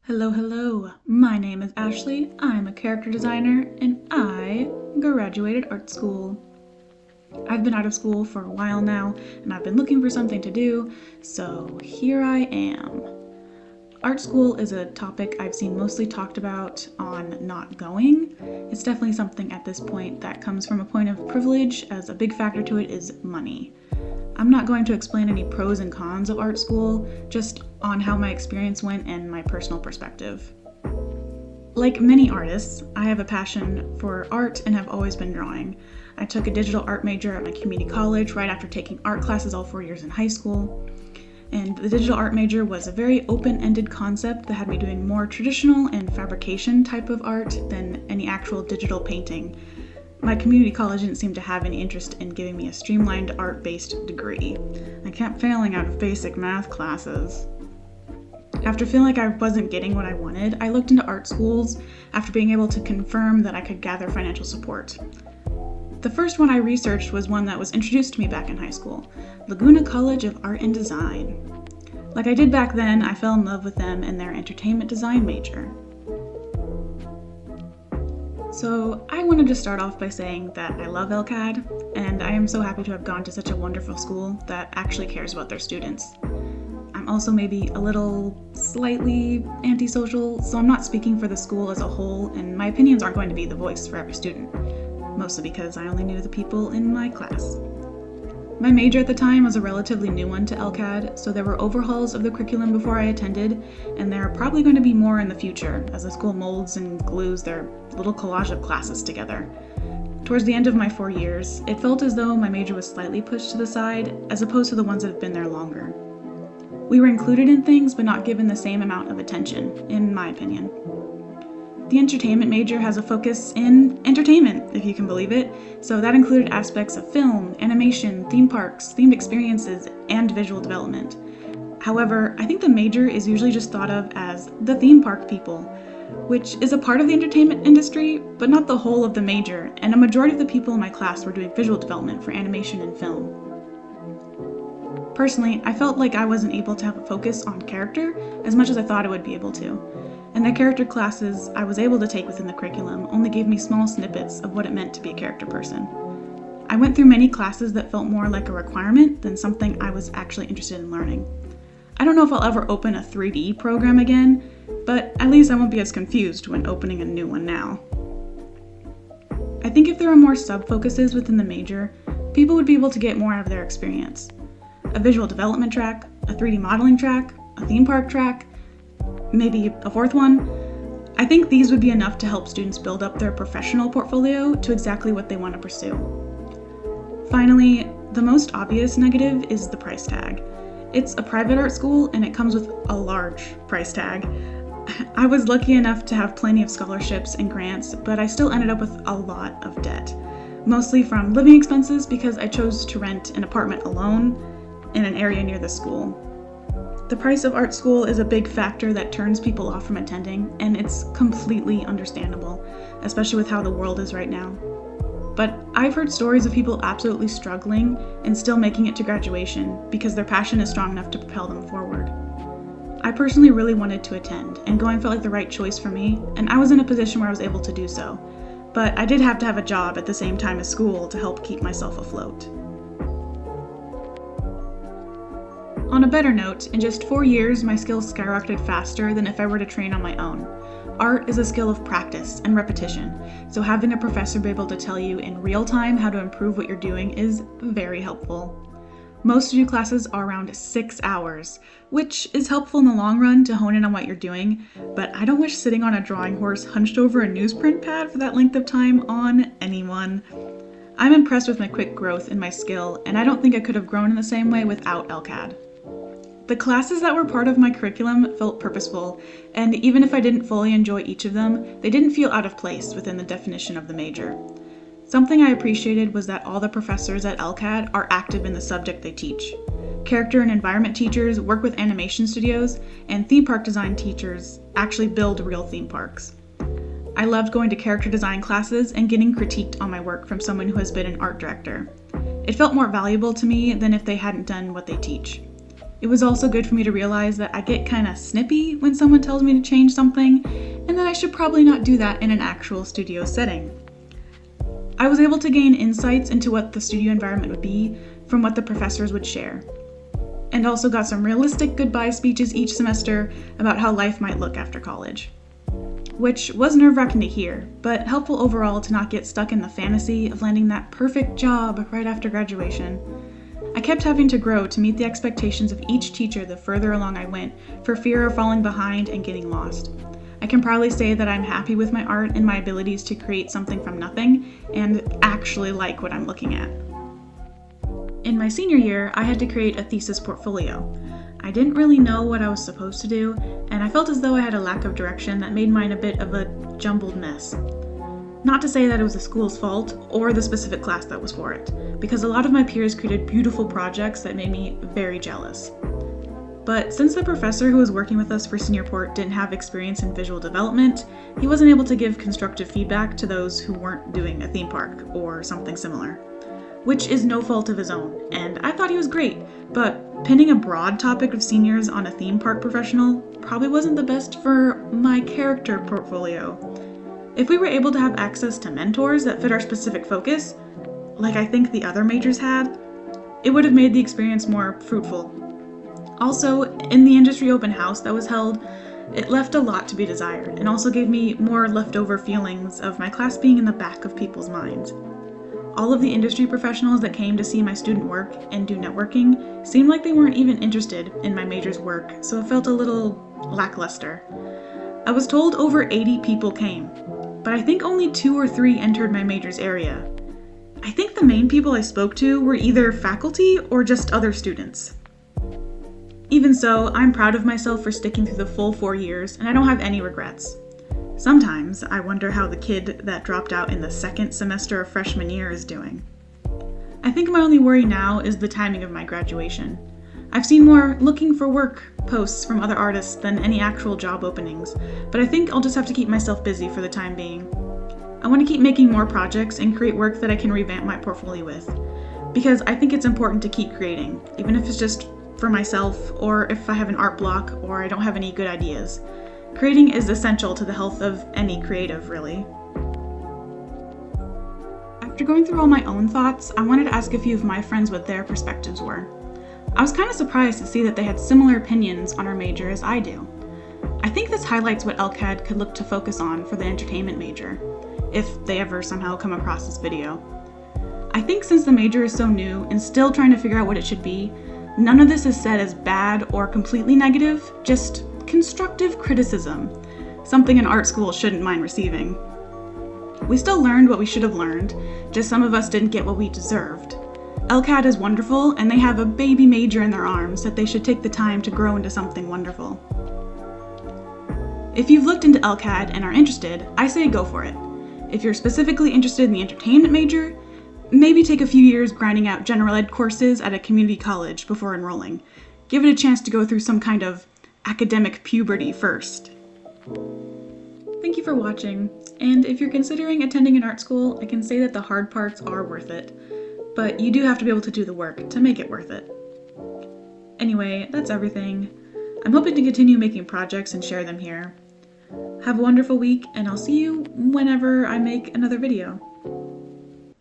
Hello. My name is Ashley. I'm a character designer and I graduated art school. I've been out of school for a while now and I've been looking for something to do, so here I am. Art school is a topic I've seen mostly talked about on not going. It's definitely something at this point that comes from a point of privilege, as a big factor to it is money. I'm not going to explain any pros and cons of art school, just on how my experience went and my personal perspective. Like many artists, I have a passion for art and have always been drawing. I took a digital art major at my community college right after taking art classes all 4 years in high school. And the digital art major was a very open-ended concept that had me doing more traditional and fabrication type of art than any actual digital painting. My community college didn't seem to have any interest in giving me a streamlined art-based degree. I kept failing out of basic math classes. After feeling like I wasn't getting what I wanted, I looked into art schools after being able to confirm that I could gather financial support. The first one I researched was one that was introduced to me back in high school, Laguna College of Art and Design. Like I did back then, I fell in love with them and their entertainment design major. So I wanted to start off by saying that I love LCAD, and I am so happy to have gone to such a wonderful school that actually cares about their students. I'm also maybe a little slightly antisocial, so I'm not speaking for the school as a whole, and my opinions aren't going to be the voice for every student, mostly because I only knew the people in my class. My major at the time was a relatively new one to LCAD, so there were overhauls of the curriculum before I attended, and there are probably going to be more in the future as the school molds and glues their little collage of classes together. Towards the end of my 4 years, it felt as though my major was slightly pushed to the side, as opposed to the ones that have been there longer. We were included in things, but not given the same amount of attention, in my opinion. The entertainment major has a focus in entertainment, if you can believe it, so that included aspects of film, animation, theme parks, themed experiences, and visual development. However, I think the major is usually just thought of as the theme park people, which is a part of the entertainment industry, but not the whole of the major, and a majority of the people in my class were doing visual development for animation and film. Personally, I felt like I wasn't able to have a focus on character as much as I thought I would be able to. And the character classes I was able to take within the curriculum only gave me small snippets of what it meant to be a character person. I went through many classes that felt more like a requirement than something I was actually interested in learning. I don't know if I'll ever open a 3D program again, but at least I won't be as confused when opening a new one now. I think if there were more sub-focuses within the major, people would be able to get more out of their experience. A visual development track, a 3D modeling track, a theme park track, maybe a fourth one. I think these would be enough to help students build up their professional portfolio to exactly what they want to pursue. Finally, the most obvious negative is the price tag. It's a private art school and it comes with a large price tag. I was lucky enough to have plenty of scholarships and grants, but I still ended up with a lot of debt, mostly from living expenses because I chose to rent an apartment alone in an area near the school. The price of art school is a big factor that turns people off from attending, and it's completely understandable, especially with how the world is right now. But I've heard stories of people absolutely struggling and still making it to graduation because their passion is strong enough to propel them forward. I personally really wanted to attend, and going felt like the right choice for me, and I was in a position where I was able to do so. But I did have to have a job at the same time as school to help keep myself afloat. On a better note, in just 4 years, my skills skyrocketed faster than if I were to train on my own. Art is a skill of practice and repetition, so having a professor be able to tell you in real time how to improve what you're doing is very helpful. Most studio classes are around 6 hours, which is helpful in the long run to hone in on what you're doing, but I don't wish sitting on a drawing horse hunched over a newsprint pad for that length of time on anyone. I'm impressed with my quick growth in my skill, and I don't think I could have grown in the same way without LCAD. The classes that were part of my curriculum felt purposeful, and even if I didn't fully enjoy each of them, they didn't feel out of place within the definition of the major. Something I appreciated was that all the professors at LCAD are active in the subject they teach. Character and environment teachers work with animation studios, and theme park design teachers actually build real theme parks. I loved going to character design classes and getting critiqued on my work from someone who has been an art director. It felt more valuable to me than if they hadn't done what they teach. It was also good for me to realize that I get kind of snippy when someone tells me to change something, and that I should probably not do that in an actual studio setting. I was able to gain insights into what the studio environment would be from what the professors would share, and also got some realistic goodbye speeches each semester about how life might look after college. Which was nerve-wracking to hear, but helpful overall to not get stuck in the fantasy of landing that perfect job right after graduation. I kept having to grow to meet the expectations of each teacher the further along I went, for fear of falling behind and getting lost. I can proudly say that I'm happy with my art and my abilities to create something from nothing, and actually like what I'm looking at. In my senior year, I had to create a thesis portfolio. I didn't really know what I was supposed to do, and I felt as though I had a lack of direction that made mine a bit of a jumbled mess. Not to say that it was the school's fault, or the specific class that was for it, because a lot of my peers created beautiful projects that made me very jealous. But since the professor who was working with us for senior port didn't have experience in visual development, he wasn't able to give constructive feedback to those who weren't doing a theme park or something similar. Which is no fault of his own, and I thought he was great, but pinning a broad topic of seniors on a theme park professional probably wasn't the best for my character portfolio. If we were able to have access to mentors that fit our specific focus, like I think the other majors had, it would have made the experience more fruitful. Also, in the industry open house that was held, it left a lot to be desired, and also gave me more leftover feelings of my class being in the back of people's minds. All of the industry professionals that came to see my student work and do networking seemed like they weren't even interested in my major's work, so it felt a little lackluster. I was told over 80 people came, but I think only 2 or 3 entered my major's area. I think the main people I spoke to were either faculty or just other students. Even so, I'm proud of myself for sticking through the full 4 years, and I don't have any regrets. Sometimes I wonder how the kid that dropped out in the second semester of freshman year is doing. I think my only worry now is the timing of my graduation. I've seen more looking for work posts from other artists than any actual job openings, but I think I'll just have to keep myself busy for the time being. I want to keep making more projects and create work that I can revamp my portfolio with, because I think it's important to keep creating, even if it's just for myself, or if I have an art block, or I don't have any good ideas. Creating is essential to the health of any creative, really. After going through all my own thoughts, I wanted to ask a few of my friends what their perspectives were. I was kind of surprised to see that they had similar opinions on our major as I do. I think this highlights what LCAD could look to focus on for the entertainment major, if they ever somehow come across this video. I think since the major is so new and still trying to figure out what it should be, none of this is said as bad or completely negative, just constructive criticism, something an art school shouldn't mind receiving. We still learned what we should have learned, just some of us didn't get what we deserved. LCAD is wonderful, and they have a baby major in their arms that they should take the time to grow into something wonderful. If you've looked into LCAD and are interested, I say go for it. If you're specifically interested in the entertainment major, maybe take a few years grinding out general ed courses at a community college before enrolling. Give it a chance to go through some kind of academic puberty first. Thank you for watching, and if you're considering attending an art school, I can say that the hard parts are worth it, but you do have to be able to do the work to make it worth it. Anyway, that's everything. I'm hoping to continue making projects and share them here. Have a wonderful week, and I'll see you whenever I make another video.